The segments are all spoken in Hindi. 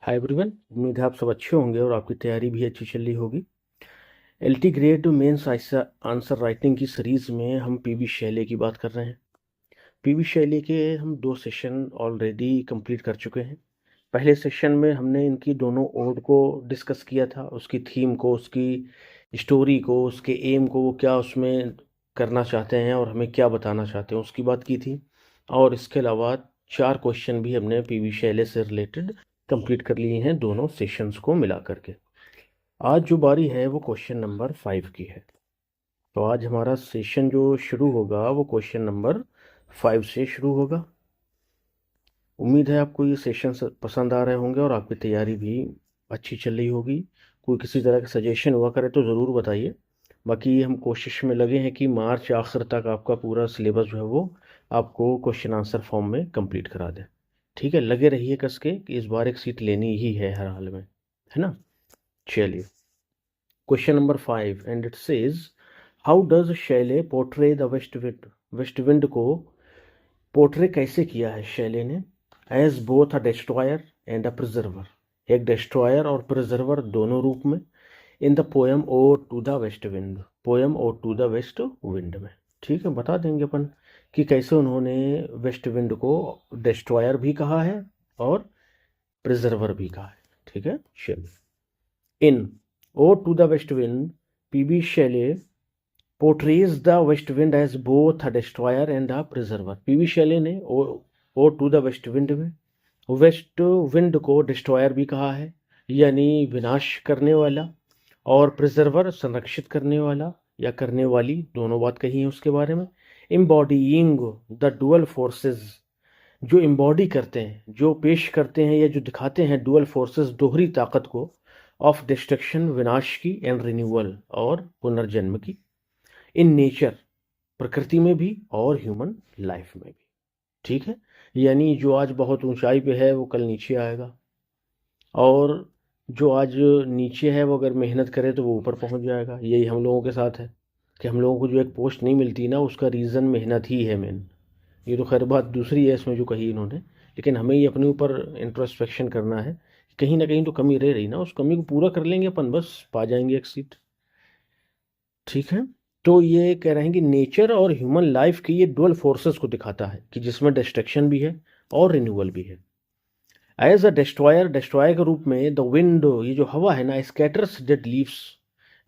हाय एवरीवन, उम्मीद है आप सब अच्छे होंगे और आपकी तैयारी भी अच्छी चल रही होगी। LT grade mains answer writing की सीरीज में हम पीबी शैले की बात कर रहे हैं। पीबी शैले के हम 2 सेशन ऑलरेडी कंप्लीट कर चुके हैं। पहले सेशन में हमने इनकी दोनों ओड को डिस्कस किया था, उसकी थीम को, उसकी स्टोरी को, उसके एम को, वो क्या उसमें करना चाहते हैं और हमें क्या बताना चाहते हैं उसकी बात की थी। और इसके अलावा 4 क्वेश्चन भी हमने पीबी शैले से रिलेटेड कंप्लीट कर लिए हैं दोनों सेशंस को मिला करके। आज जो बारी है वो क्वेश्चन नंबर 5 की है। तो आज हमारा सेशन जो शुरू होगा वो क्वेश्चन नंबर 5 से शुरू होगा। उम्मीद है आपको ये सेशन पसंद आ रहे होंगे और आपकी तैयारी भी अच्छी चल रही होगी। कोई किसी तरह का सजेशन हुआ करे तो ज़रूर बताइए। बाकी हम कोशिश में लगे हैं कि मार्च आखिर तक आपका पूरा सिलेबस जो है वो आपको क्वेश्चन आंसर फॉर्म में कंप्लीट करा दें। ठीक है, लगे रहिए कस के कि इस बार एक सीट लेनी ही है हर हाल में, है ना। चलिए, question number 5 and it says, how does Shelley portray the waste wind. West wind को पोर्ट्रे कैसे किया है शैले ने? As both a destroyer and a preserver, एक डिस्ट्रॉयर और प्रिजर्वर दोनों रूप में। In the poem ode to the waste wind, poem ode to the west wind में। ठीक है, बता देंगे अपन कि कैसे उन्होंने वेस्ट विंड को डिस्ट्रॉयर भी कहा है और प्रिजर्वर भी कहा है। ठीक है, चलिए। In Ode to the waste Wind, PB Shelley portrays the waste Wind as both a destroyer and a preserver. PB Shelley ने Ode to the west wind में वेस्ट विंड को डिस्ट्रॉयर भी कहा है, यानी विनाश करने वाला, और प्रिजर्वर संरक्षित करने वाला या करने वाली, दोनों बात कही है उसके बारे में। एम्बॉडीइंग द डुअल फोर्सेस, जो एम्बॉडी करते हैं, जो पेश करते हैं या जो दिखाते हैं डुअल फोर्सेस, दोहरी ताकत को, ऑफ डिस्ट्रक्शन, विनाश की, एंड रिन्यूअल, और पुनर्जन्म की। इन नेचर, प्रकृति में भी और ह्यूमन लाइफ में भी। ठीक है, यानी जो आज बहुत ऊंचाई पे है वो कल नीचे आएगा, और जो आज नीचे है वो अगर मेहनत करे तो वो ऊपर पहुंच जाएगा। यही हम लोगों के साथ है कि हम लोगों को जो एक पोस्ट नहीं मिलती ना, उसका रीज़न मेहनत ही है मेन। ये तो खैर बात दूसरी है इसमें जो कही इन्होंने, लेकिन हमें ही अपने ऊपर इंट्रोस्पेक्शन करना है। कहीं ना कहीं तो कमी रह रही ना, उस कमी को पूरा कर लेंगे अपन, बस पा जाएंगे एक सीट। ठीक है, तो ये कह रहे हैं कि नेचर और ह्यूमन लाइफ की ये डुअल फोर्सेस को दिखाता है कि जिसमें डिस्ट्रक्शन भी है और रिन्यूअल भी है। एज अ डिस्ट्रॉयर, डिस्ट्रॉयर के रूप में द विंड, ये जो हवा है ना, scatters dead leaves,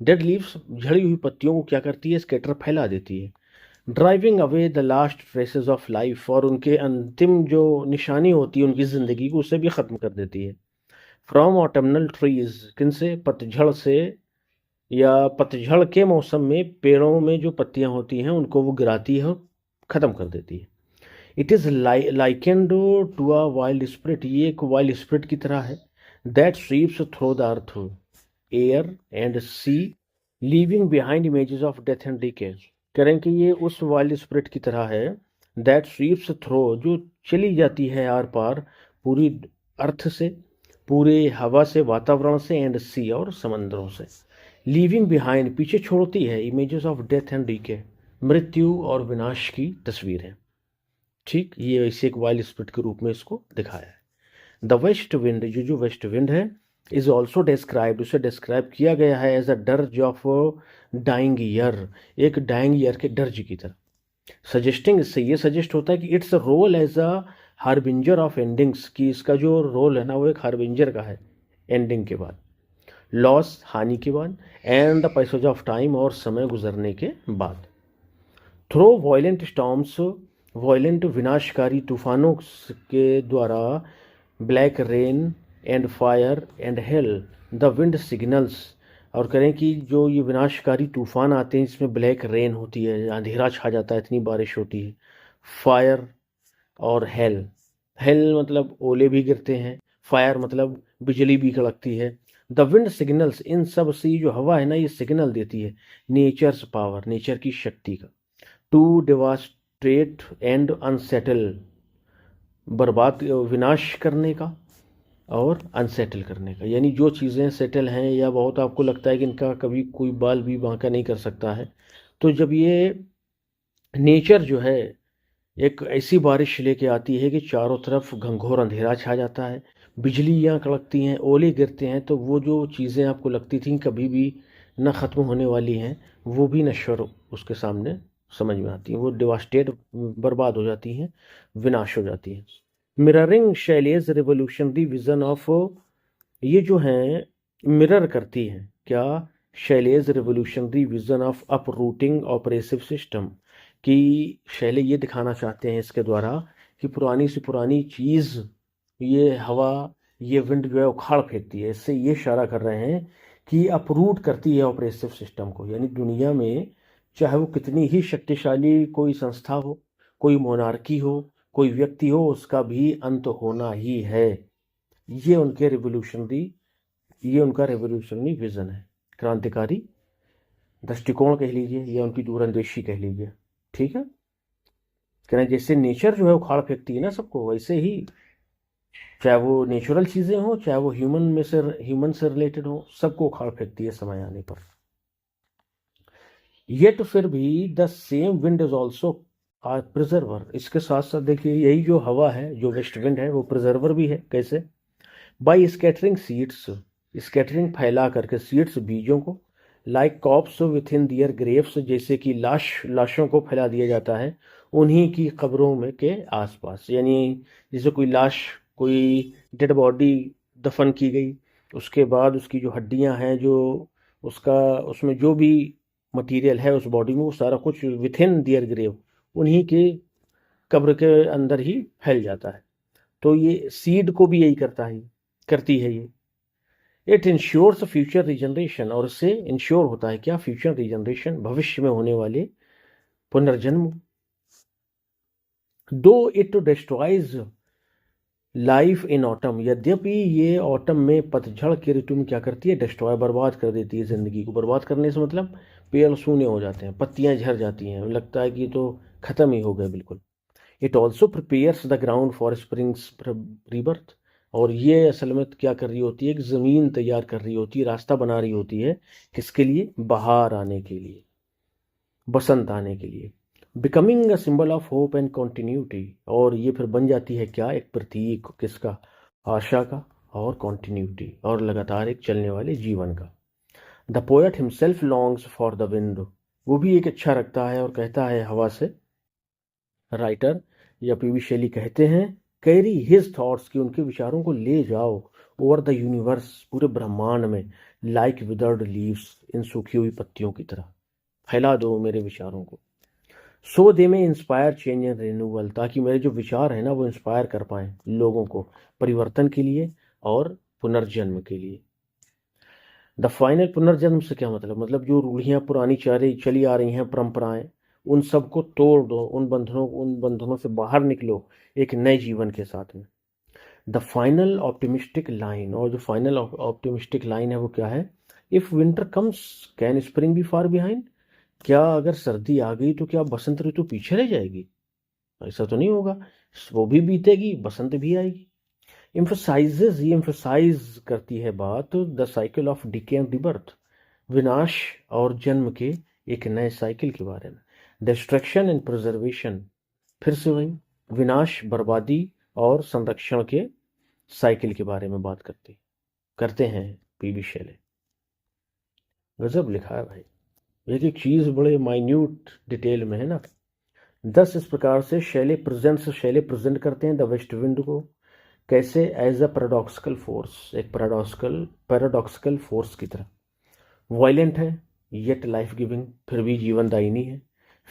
dead leaves, झड़ी हुई पत्तियों को क्या करती है, स्कैटर फैला देती है। Driving away the last traces of life, और उनके अंतिम जो निशानी होती है उनकी ज़िंदगी को, उसे भी ख़त्म कर देती है। फ्रॉम ऑटमनल ट्रीज, किन से, पतझड़ से, या पतझड़ के मौसम में पेड़ों में जो पत्तियां होती हैं उनको वो गिराती है और ख़त्म कर देती है। It is likened to a wild spirit, ये एक वाइल्ड स्पिरिट की तरह है। That sweeps through the earth, air and sea, leaving behind images of death and decay. करें कि ये उस वाइल्ड स्पिरिट की तरह है, दैट स्वीप्स थ्रो, जो चली जाती है आर पार, पूरी अर्थ से, पूरे हवा से, वातावरण से, एंड सी, और समंदरों से। लीविंग बिहाइंड, पीछे छोड़ती है, images of death and decay, मृत्यु और विनाश की तस्वीर है। ठीक, ये ऐसे एक वाइल्ड स्पिरिट के रूप में इसको दिखाया है। द वेस्ट विंड, जो वेस्ट विंड है, इज ऑल्सो डिस्क्राइब्ड, उसे डिस्क्राइब किया गया है as a dirge of dying year, एक डाइंग ईयर के डर्ज की तरह। सजेस्टिंग, इससे ये सजेस्ट होता है कि its role as a harbinger of endings, कि इसका जो रोल है ना वो एक हार्बिंजर का है एंडिंग के बाद, लॉस, हानि के बाद, and the passage of time, और समय गुजरने के बाद। थ्रो वॉयलेंट स्टॉर्म्स, वॉयलेंट विनाशकारी तूफानों के द्वारा, black rain and fire and hell, the wind signals, और करें कि जो ये विनाशकारी तूफान आते हैं इसमें ब्लैक रेन होती है, अंधेरा छा जाता है, इतनी बारिश होती है, फायर और हेल, हेल मतलब ओले भी गिरते हैं, फायर मतलब बिजली भी कड़कती है। द विंड सिग्नल्स, इन सब से जो हवा है ना ये सिग्नल देती है नेचर्स पावर, नेचर की शक्ति का। टू डिवास्ट्रेट एंड अनसेटल, बर्बाद, विनाश करने का और अनसेटल करने का, यानी जो चीज़ें सेटल हैं या बहुत आपको लगता है कि इनका कभी कोई बाल भी बांका नहीं कर सकता है, तो जब ये नेचर जो है एक ऐसी बारिश लेके आती है कि चारों तरफ घंघोर अंधेरा छा जाता है, बिजलियाँ कड़कती हैं, ओले गिरते हैं, तो वो जो चीज़ें आपको लगती थी कभी भी न ख़त्म होने वाली हैं, वो भी नश्वर उसके सामने समझ में आती हैं। वो डिवास्टेट, बर्बाद हो जाती हैं, विनाश हो जाती हैं। Mirroring Shelley's revolutionary vision of, ये जो हैं मिरर करती हैं क्या, Shelley's revolutionary vision of uprooting oppressive system, कि शैले ये दिखाना चाहते हैं इसके द्वारा कि पुरानी से पुरानी चीज़, ये हवा, ये विंड जो है उखाड़ फेंकती है। इससे ये इशारा कर रहे हैं कि अपरूट करती है ऑपरेसिव सिस्टम को। यानी दुनिया में चाहे वो कितनी ही शक्तिशाली कोई संस्था हो, कोई मोनार्की हो, कोई व्यक्ति हो, उसका भी अंत होना ही है। ये उनके रिवोल्यूशनरी, ये उनका रेवोल्यूशनरी विजन है, क्रांतिकारी दृष्टिकोण कह लीजिए या उनकी दूरंदेशी कह लीजिए। ठीक है, कह रहे हैं जैसे नेचर जो है उखाड़ फेंकती है ना सबको, वैसे ही चाहे वो नेचुरल चीज़ें हों, चाहे वो ह्यूमन से रिलेटेड हो, सबको उखाड़ फेंकती है समय आने पर। येट फिर भी the same wind is also preserver. इसके साथ साथ देखिए यही जो हवा है, जो वेस्ट विंड है, वो प्रिजर्वर भी है। कैसे? बाई स्कैटरिंग सीड्स, स्कैटरिंग फैला करके सीड्स बीजों को, like corpse within their graves, जैसे कि लाशों को फैला दिया जाता है उन्हीं की कब्रों में के आसपास। यानी जैसे कोई लाश, कोई डेड बॉडी दफन की गई, उसके बाद उसकी जो हड्डियां हैं, जो उसका उसमें जो भी मटेरियल है उस बॉडी में, वो सारा कुछ विथ इन दियर ग्रेव, उन्हीं के कब्र के अंदर ही फैल जाता है। तो ये सीड को भी यही करती है ये। इट इंश्योर्स फ्यूचर रिजनरेशन, और इससे इंश्योर होता है क्या? फ्यूचर रिजनरेशन, भविष्य में होने वाले पुनर्जन्म। दो it destroys life in autumn, यद्यपि ये ऑटम में, पतझड़ के ऋतु में क्या करती है? डिस्ट्रॉय, बर्बाद कर देती है जिंदगी को। बर्बाद करने से मतलब पेड़ सूने हो जाते हैं, पत्तियां झड़ जाती हैं, लगता है कि तो खत्म ही हो गए बिल्कुल। It also prepares the ground for springs rebirth, और ये असल में क्या कर रही होती है? एक ज़मीन तैयार कर रही होती है, रास्ता बना रही होती है। किसके लिए? बाहर आने के लिए, बसंत आने के लिए। Becoming a symbol of hope and continuity, और ये फिर बन जाती है क्या? एक प्रतीक। किसका? आशा का और कॉन्टिन्यूटी, और लगातार एक चलने वाले जीवन का। The poet himself longs for the wind, वो भी एक अच्छा रखता है और कहता है हवा से। राइटर या पीवी शैली कहते हैं, कैरी हिज थॉट्स, की उनके विचारों को ले जाओ ओवर द यूनिवर्स, पूरे ब्रह्मांड में, लाइक विदर्ड लीव्स, इन सूखी हुई पत्तियों की तरह फैला दो मेरे विचारों को। सो दे में इंस्पायर चेंज एंड रिन्यूअल, ताकि मेरे जो विचार है ना वो इंस्पायर कर पाए लोगों को परिवर्तन के लिए और पुनर्जन्म के लिए। द फाइनल, पुनर्जन्म से क्या मतलब? मतलब जो रूढ़ियाँ पुरानी चली आ रही हैं, परंपराएं, उन सबको तोड़ दो, उन बंधनों से बाहर निकलो एक नए जीवन के साथ में। द फाइनल ऑप्टिमिस्टिक लाइन, और जो फाइनल ऑप्टिमिस्टिक लाइन है वो क्या है? If winter comes can spring be far behind, क्या अगर सर्दी आ गई तो क्या बसंत ऋतु पीछे रह जाएगी? ऐसा तो नहीं होगा, वो भी बीतेगी, बसंत भी आएगी। एम्फसाइजेज, ये एम्फसाइज करती है बात the cycle of decay and rebirth, विनाश और जन्म के एक नए साइकिल के बारे में। डिस्ट्रक्शन एंड प्रिजर्वेशन, फिर से वही विनाश, बर्बादी और संरक्षण के साइकिल के बारे में बात करते हैं पीवी शैले। गजब लिखा है भाई, एक एक चीज बड़े माइन्यूट डिटेल में है ना। 10 इस प्रकार से शैले प्रेजेंट करते हैं द वेस्ट विंड को। कैसे? एज अ पैराडॉक्सिकल फोर्स, एक पैराडॉक्सिकल फोर्स की तरह। वायलेंट है येट लाइफ गिविंग, फिर भी जीवनदायिनी है।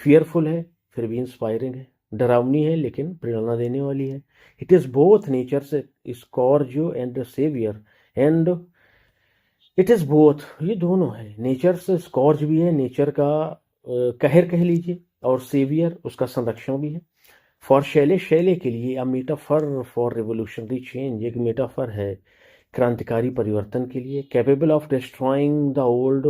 फियरफुल है, फिर भी इंस्पायरिंग है। डरावनी है लेकिन प्रेरणा देने वाली है। इट इज बोथ नेचर से scourge and saviour, and it is both, ये दोनों है। नेचर से स्कॉर्ज भी है, नेचर का कहर कह लीजिए, और सेवियर, उसका संरक्षण भी है। फॉर शैले के लिए a metaphor for revolutionary change, एक मेटाफर है क्रांतिकारी परिवर्तन के लिए। Capable of destroying the old,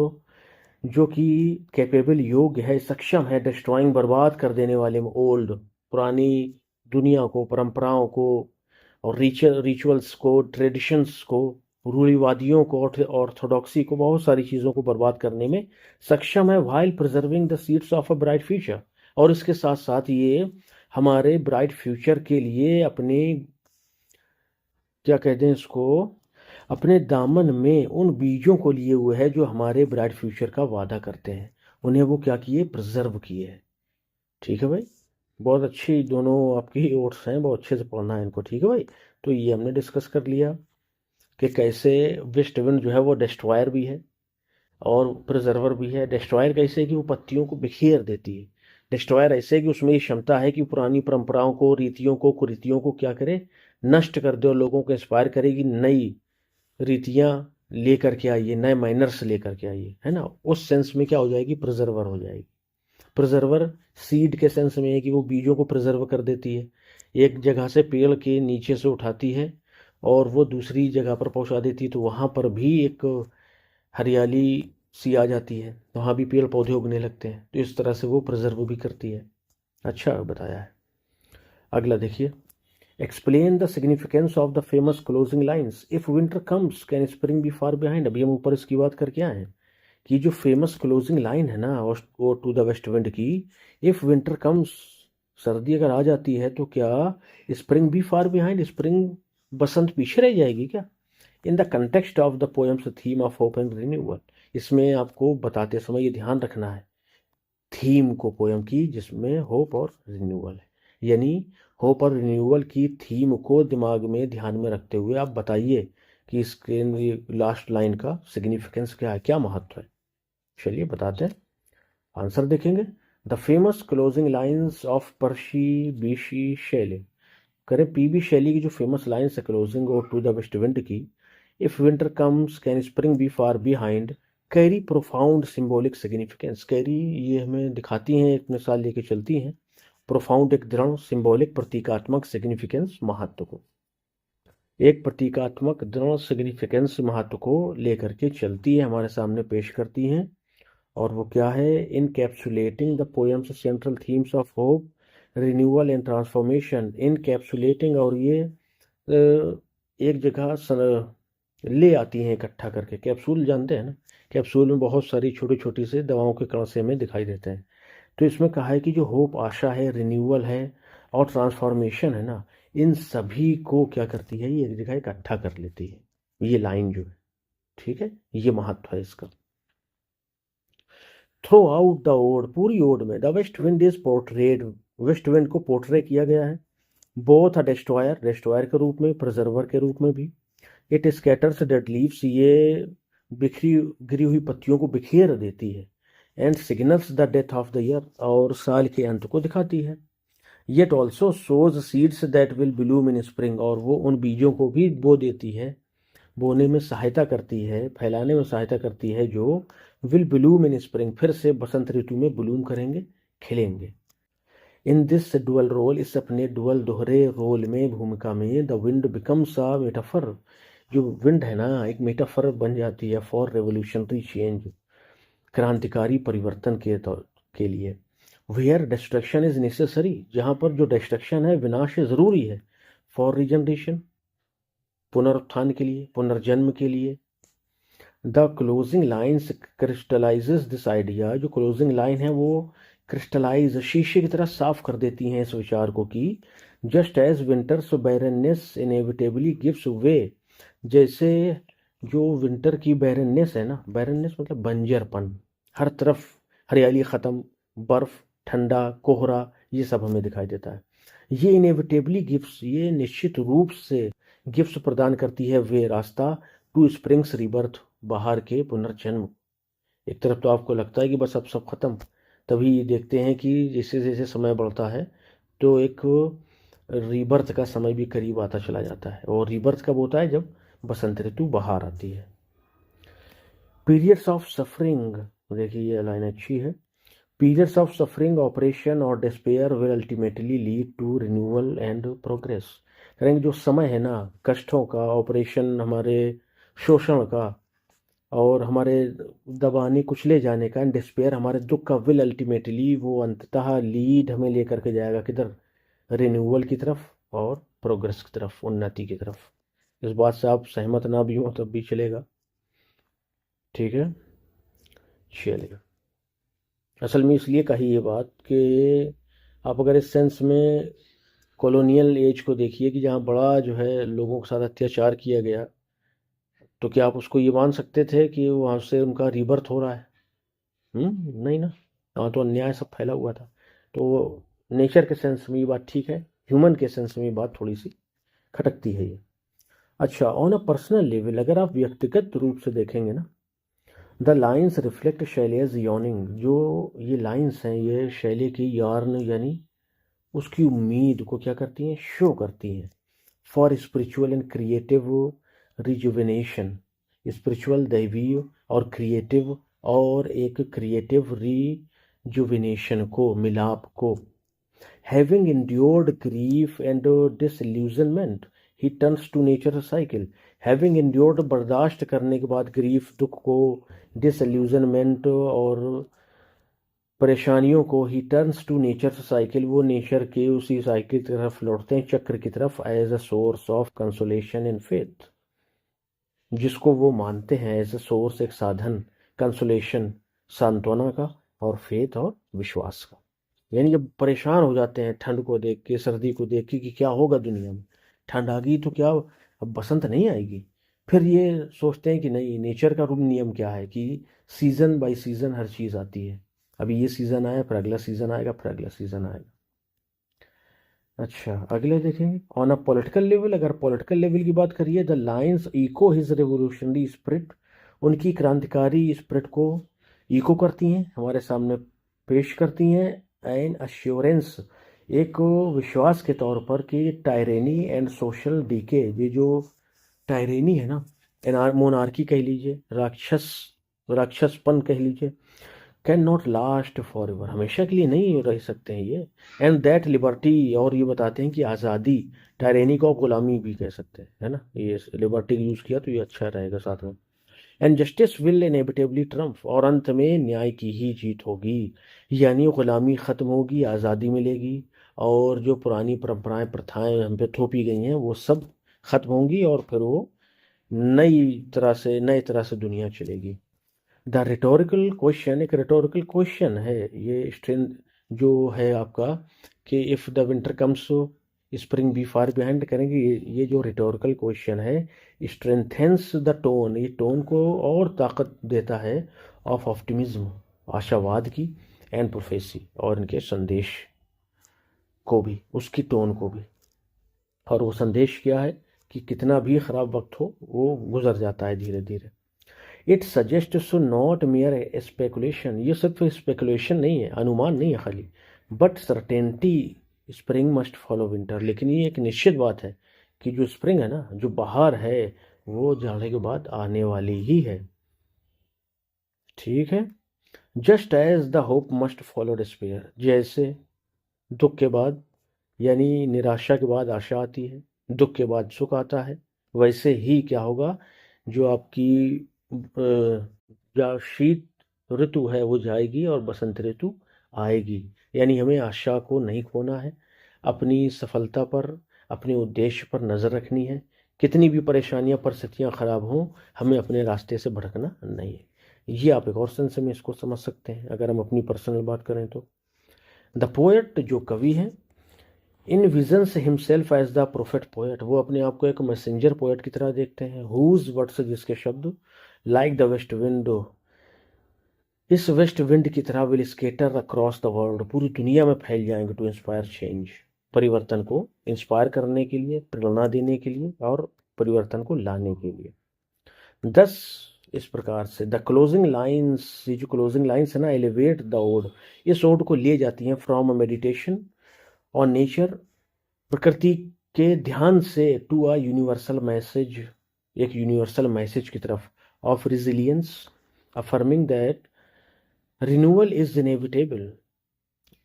जो कि कैपेबल, योग्य है, सक्षम है, डिस्ट्रॉइंग, बर्बाद कर देने वाले में, ओल्ड, पुरानी दुनिया को, परंपराओं को, और रिचुअल्स को, ट्रेडिशंस को, रूढ़िवादियों को, ऑर्थोडॉक्सी को, बहुत सारी चीज़ों को बर्बाद करने में सक्षम है। While preserving the seeds of a bright future, और इसके साथ साथ ये हमारे ब्राइट फ्यूचर के लिए अपने क्या कहते हैं इसको, अपने दामन में उन बीजों को लिए हुए है जो हमारे ब्राइट फ्यूचर का वादा करते हैं, उन्हें वो क्या किए, प्रिजर्व किए है। ठीक है भाई, बहुत अच्छी दोनों आपकी ओट्स हैं, बहुत अच्छे से पढ़ना है इनको। ठीक है भाई, तो ये हमने डिस्कस कर लिया कि कैसे वेस्ट विंड जो है वो डिस्ट्रॉयर भी है और प्रिजर्वर भी है। डिस्ट्रॉयर कैसे है कि वो पत्तियों को बिखेर देती है। डिस्ट्रॉयर ऐसे है कि उसमें ये क्षमता है कि पुरानी परंपराओं को, रीतियों को, कुरीतियों को क्या करे, नष्ट कर दे और लोगों को इंस्पायर करेगी, नई रीतियां लेकर के आइए, नए माइनर्स लेकर के आइए, है ना। उस सेंस में क्या हो जाएगी, प्रिजर्वर हो जाएगी। प्रिजर्वर सीड के सेंस में है कि वो बीजों को प्रिजर्व कर देती है, एक जगह से पेड़ के नीचे से उठाती है और वो दूसरी जगह पर पहुंचा देती है, तो वहां पर भी एक हरियाली सी आ जाती है, तो वहाँ भी पेड़ पौधे उगने लगते हैं। तो इस तरह से वो प्रिजर्व भी करती है। अच्छा बताया है। अगला देखिए, explain the significance of the famous closing lines, if winter comes can spring be far behind. अभी हम ऊपर इसकी बात करके आए हैं कि जो फेमस क्लोजिंग लाइन है ना वो टू द वेस्ट विंड की, इफ विंटर कम्स, सर्दी अगर आ जाती है तो क्या spring be far behind, spring बसंत पीछे रह जाएगी क्या। In the context of the poem's theme of hope and renewal, इसमें आपको बताते समय ये ध्यान रखना है थीम को पोएम की, जिसमें होप और रिन्यूअल है, यानी होप और रिन्यूअल की थीम को दिमाग में ध्यान में रखते हुए आप बताइए कि इसके लास्ट लाइन का सिग्निफिकेंस क्या है, क्या महत्व है। चलिए बताते हैं, आंसर देखेंगे। The famous closing lines of Percy Bysshe Shelley, करें पीबी शैली की जो फेमस लाइन्स है क्लोजिंग और टू द वेस्ट विंड की, if winter comes can spring be far behind, carry profound symbolic significance. Carry ये हमें दिखाती हैं, एक मिसाल लेके चलती हैं, प्रोफाउंड एक दृढ़, सिंबॉलिक प्रतीकात्मक सिग्निफिकेंस महत्व को, एक प्रतीकात्मक दृढ़ सिग्निफिकेंस महत्व को लेकर के चलती है, हमारे सामने पेश करती हैं। और वो क्या है, इनकैप्सुलेटिंग the poems central themes of hope, renewal and transformation. इनकैप्सुलेटिंग, और ये एक जगह ले आती हैं इकट्ठा करके। कैप्सूल जानते हैं ना, कैप्सूल में बहुत सारी छोटी छोटी से दवाओं के कणसे में दिखाई देते हैं। तो इसमें कहा है कि जो होप, आशा है, रिन्यूअल है और ट्रांसफॉर्मेशन है ना, इन सभी को क्या करती है, ये एक जगह इकट्ठा कर लेती है ये लाइन जो है। ठीक है, ये महत्व है इसका। थ्रू आउट द ओड, पूरी ओड में the west wind is portrayed, west wind को पोर्ट्रे किया गया है, बोथ अ डिस्ट्रॉयर, डिस्ट्रॉयर के रूप में, प्रिजर्वर के रूप में भी। इट स्कैटर्स डेड लीव्स, ये बिखरी गिरी हुई पत्तियों को बिखेर देती है। And signals the death of the year, और साल के अंत को दिखाती है। Yet also shows seeds that will Bloom in spring, और वो उन बीजों को भी बो देती है, बोने में सहायता करती है, फैलाने में सहायता करती है, जो विल ब्लूम इन स्प्रिंग, फिर से बसंत ऋतु में ब्लूम करेंगे, खिलेंगे। इन दिस डुअल रोल, इस अपने डुअल दोहरे रोल में, भूमिका में, the wind becomes a metaphor, जो विंड है ना एक मेटाफर बन जाती है फॉर रेवोल्यूशनरी चेंज, क्रांतिकारी परिवर्तन के लिए। वेयर डिस्ट्रक्शन इज नेसेसरी, जहाँ पर जो डिस्ट्रक्शन है, विनाश जरूरी है, फॉर रिजनरेशन, पुनरुत्थान के लिए, पुनर्जन्म के लिए। The closing lines crystallises this idea, जो क्लोजिंग लाइन है वो क्रिस्टलाइज, शीशे की तरह साफ कर देती हैं इस विचार को कि just as winter's barrenness inevitably gives way, जैसे जो विंटर की बैरननेस है ना, बैरननेस मतलब बंजरपन, हर तरफ हरियाली ख़त्म, बर्फ, ठंडा, कोहरा, ये सब हमें दिखाई देता है। ये इनेविटेबली गिफ्ट्स, ये निश्चित रूप से गिफ्ट्स प्रदान करती है, वे रास्ता, टू स्प्रिंग्स रिबर्थ, बाहर के पुनर्जन्म। एक तरफ तो आपको लगता है कि बस अब सब खत्म, तभी देखते हैं कि जैसे जैसे समय बढ़ता है तो एक रीबर्थ का समय भी करीब आता चला जाता है। और रीबर्थ कब होता है, जब बसंत ऋतु बाहर आती है। पीरियड्स ऑफ सफरिंग, देखिए ये लाइन अच्छी है। पीरियड्स ऑफ सफरिंग, ऑपरेशन और despair will ultimately lead to renewal and progress. करेंगे जो समय है ना, कष्टों का, ऑपरेशन, हमारे शोषण का, और हमारे दबाने कुचले जाने का, एंड डिस्पेयर हमारे दुख का, विल अल्टीमेटली, वो अंततः लीड हमें लेकर के जाएगा किधर, रिन्यूअल की तरफ और प्रोग्रेस की तरफ, उन्नति की तरफ। इस बात से आप सहमत ना भी हो तब भी चलेगा। ठीक है, चलिए। असल में इसलिए कही ये बात कि आप अगर इस सेंस में कॉलोनियल एज को देखिए कि जहाँ बड़ा जो है लोगों के साथ अत्याचार किया गया, तो क्या आप उसको ये मान सकते थे कि वहाँ से उनका रीबर्थ हो रहा है? नहीं ना। वहाँ तो अन्याय सब फैला हुआ था। तो नेचर के सेंस में ये बात ठीक है, ह्यूमन के सेंस में ये बात थोड़ी सी खटकती है ये। अच्छा, ऑन अ पर्सनल लेवल अगर आप व्यक्तिगत रूप से देखेंगे ना, द लाइन्स रिफ्लेक्ट शैलेज यॉर्निंग। जो ये लाइन्स हैं ये शैले की यार्न यानी उसकी उम्मीद को क्या करती हैं, शो करती हैं। For spiritual and creative rejuvenation, spiritual दैवीय और क्रिएटिव, और एक क्रिएटिव रिजुविनेशन को, मिलाप को। Having endured grief and disillusionment he turns to nature cycle. Having endured, बर्दाश्त करने के बाद ग्रीफ दुख को, डिसल्यूजनमेंट और परेशानियों को, he turns to nature cycle, वो नेचर के उसी साइकिल की तरफ लौटते हैं, चक्र की तरफ, as a source of consolation in faith, जिसको वो मानते हैं एज अ सोर्स, एक साधन, कंसोलेशन, सांत्वना का, और फेथ और विश्वास का। यानी जब परेशान हो जाते हैं ठंड को देख के, सर्दी को देख के कि क्या होगा दुनिया में, ठंड आ गई तो क्या अब बसंत नहीं आएगी, फिर ये सोचते हैं कि नहीं, नेचर का रूल नियम क्या है कि सीजन बाय सीजन हर चीज़ आती है। अभी ये सीज़न आया, फिर अगला सीज़न आएगा, फिर अगला सीज़न आएगा। अच्छा, अगले देखेंगे ऑन अ पॉलिटिकल लेवल। अगर पॉलिटिकल लेवल की बात करिए, the lines echo his revolutionary spirit, उनकी क्रांतिकारी स्पिरिट को इको करती हैं, हमारे सामने पेश करती हैं। एन अश्योरेंस, एक विश्वास के तौर पर कि टायरेनी एंड सोशल डीके, ये जो टायरेनी है ना, मोनार्की कह लीजिए, राक्षसपन कह लीजिए, can not last for ever, हमेशा के लिए नहीं रह सकते हैं ये। एंड दैट लिबर्टी, और ये बताते हैं कि आज़ादी, टायरेनी को आप गुलामी भी कह सकते हैं, है ना, ये लिबर्टी यूज़ किया तो ये अच्छा रहेगा साथ में। एंड जस्टिस विल इनेविटेबली ट्रम्फ, और अंत में न्याय की ही जीत होगी, यानी गुलामी ख़त्म होगी, आज़ादी मिलेगी, और जो पुरानी परंपराएं प्रथाएं हम पे थोपी गई हैं वो सब खत्म होंगी, और फिर वो नए तरह से दुनिया चलेगी। द रिटोरिकल क्वेश्चन, एक रिटोरिकल क्वेश्चन है ये, स्ट्रेंथ जो है आपका, कि if the winter comes spring be far behind करेंगे, ये जो रिटोरिकल क्वेश्चन है स्ट्रेंथेंस द टोन, ये टोन को और ताकत देता है, ऑफ ऑप्टिमिज्म, आशावाद की, एंड प्रोफेसी, और इनके संदेश को भी, उसकी टोन को भी। और वो संदेश क्या है कि कितना भी ख़राब वक्त हो वो गुजर जाता है धीरे धीरे। It suggest not mayor speculation, ये सिर्फ स्पेकुलेशन नहीं है, अनुमान नहीं है खाली, but certainty spring must follow winter, लेकिन ये एक निश्चित बात है कि जो स्प्रिंग है ना, जो बहार है, वो जाने के बाद आने वाली ही है। ठीक है, just as the hope must follow despair, जैसे दुख के बाद, यानी निराशा के बाद आशा आती है, दुख के बाद सुख आता है, वैसे ही क्या होगा, जो आपकी या शीत ऋतु है वो जाएगी और बसंत ऋतु आएगी। यानी हमें आशा को नहीं खोना है, अपनी सफलता पर, अपने उद्देश्य पर नज़र रखनी है, कितनी भी परेशानियां परिस्थितियां खराब हों, हमें अपने रास्ते से भटकना नहीं है। ये आप एक और सेंस में इसको समझ सकते हैं अगर हम अपनी पर्सनल बात करें तो। द पोएट, जो कवि है, envisions himself as the prophet poet, वो अपने आप को एक मैसेंजर पोएट की तरह देखते हैं। हुज वर्ड्स, जिसके शब्द, लाइक द वेस्ट विंड, इस वेस्ट विंड की तरह, will scatter across the world, पूरी दुनिया में फैल जाएंगे, टू इंस्पायर चेंज, परिवर्तन को इंस्पायर करने के लिए, प्रेरणा देने के लिए, और परिवर्तन को लाने के लिए। 10 इस प्रकार से द क्लोजिंग लाइन्स, ये जो क्लोजिंग लाइन्स है ना, एलिवेट द ओड, इस ओड को ले जाती हैं फ्रॉम मेडिटेशन ऑन नेचर, प्रकृति के ध्यान से, टू अ यूनिवर्सल मैसेज, एक यूनिवर्सल मैसेज की तरफ, of resilience, affirming that renewal is inevitable,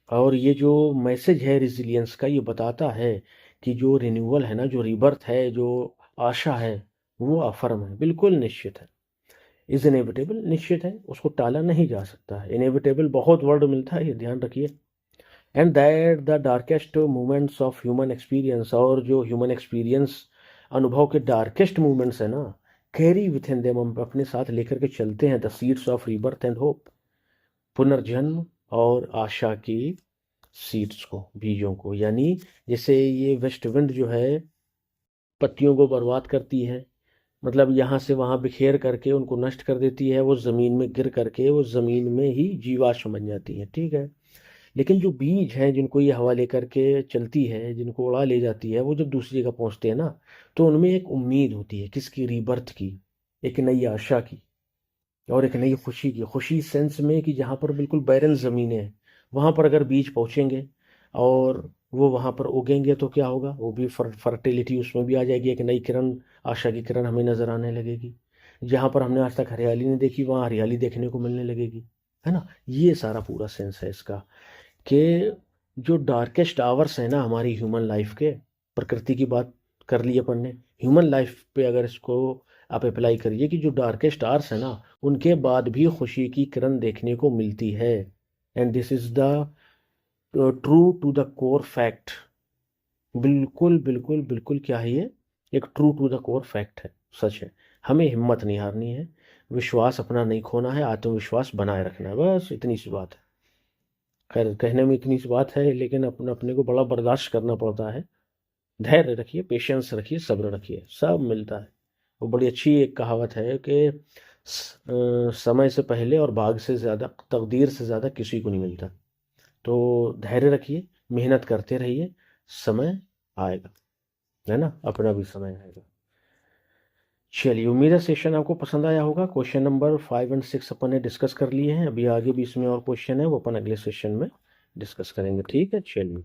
और ये जो मैसेज है रिजिलियंस का, ये बताता है कि जो रिन्यूअल है ना, जो रिबर्थ है, जो आशा है, वो अफर्म है, बिल्कुल निश्चित है। इज इनेविटेबल, निश्चित है, उसको टाला नहीं जा सकता है। इनेविटेबल बहुत वर्ड मिलता है, ये ध्यान रखिए। And that the darkest moments of human experience, और जो ह्यूमन एक्सपीरियंस, अनुभव के डार्केस्ट मोमेंट्स है ना, कैरी विथ इन देम, हम अपने साथ लेकर के चलते हैं, the seeds of rebirth and hope, पुनर्जन्म और आशा की सीड्स को, बीजों को। यानी जैसे ये वेस्ट विंड जो है पत्तियों को बर्बाद करती है, मतलब यहाँ से वहाँ बिखेर करके उनको नष्ट कर देती है, वो ज़मीन में गिर करके वो ज़मीन में ही जीवाश्म बन जाती है, ठीक है। लेकिन जो बीज हैं जिनको ये हवा लेकर के चलती है, जिनको उड़ा ले जाती है, वो जब दूसरी जगह पहुंचते हैं ना, तो उनमें एक उम्मीद होती है, किसकी? रीबर्थ की, एक नई आशा की, और एक नई खुशी की। खुशी सेंस में कि जहाँ पर बिल्कुल बैरन ज़मीनें हैं, वहाँ पर अगर बीज पहुँचेंगे और वो वहाँ पर उगेंगे तो क्या होगा? वो भी फर्टिलिटी उसमें भी आ जाएगी, एक नई किरण, आशा की किरण हमें नज़र आने लगेगी। जहाँ पर हमने आज तक हरियाली नहीं देखी, वहाँ हरियाली देखने को मिलने लगेगी, है ना। ये सारा पूरा सेंस है इसका, कि जो डार्केस्ट आवर्स है ना हमारी ह्यूमन लाइफ के, प्रकृति की बात कर ली अपन ने, ह्यूमन लाइफ पे अगर इसको आप अप्लाई करिए कि जो डार्केस्ट आवर्स है ना, उनके बाद भी खुशी की किरण देखने को मिलती है। And this is the true to the core fact. बिल्कुल बिल्कुल बिल्कुल, क्या है ये? एक true to the core fact है, सच है। हमें हिम्मत नहीं हारनी है, विश्वास अपना नहीं खोना है, आत्मविश्वास बनाए रखना है, बस इतनी सी बात है। खैर, कहने में इतनी सी बात है, लेकिन अपने अपने को बड़ा बर्दाश्त करना पड़ता है। धैर्य रखिए, पेशेंस रखिए, सब्र रखिए, सब मिलता है। वो बड़ी अच्छी एक कहावत है कि समय से पहले और भाग से ज़्यादा, तकदीर से ज़्यादा किसी को नहीं मिलता। तो धैर्य रखिए, मेहनत करते रहिए, समय आएगा, है ना, अपना भी समय आएगा। चलिए, उम्मीद है सेशन आपको पसंद आया होगा। क्वेश्चन नंबर 5 और 6 अपन ने डिस्कस कर लिए हैं, अभी आगे भी इसमें और क्वेश्चन है, वो अपन अगले सेशन में डिस्कस करेंगे, ठीक है। चलिए,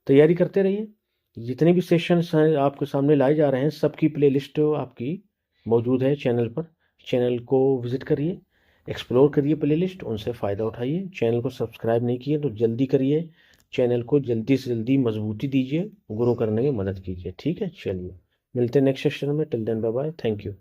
तैयारी करते रहिए। जितने भी सेशंस हैं आपके सामने लाए जा रहे हैं, सबकी प्लेलिस्ट आपकी मौजूद है चैनल पर। चैनल को विजिट करिए, एक्सप्लोर करिए प्लेलिस्ट, उनसे फ़ायदा उठाइए। चैनल को सब्सक्राइब नहीं किए तो जल्दी करिए, चैनल को जल्दी से जल्दी मजबूती दीजिए, ग्रो करने में मदद कीजिए, ठीक है। चलिए, मिलते हैं नेक्स्ट सेशन में। Till then, bye bye, thank you.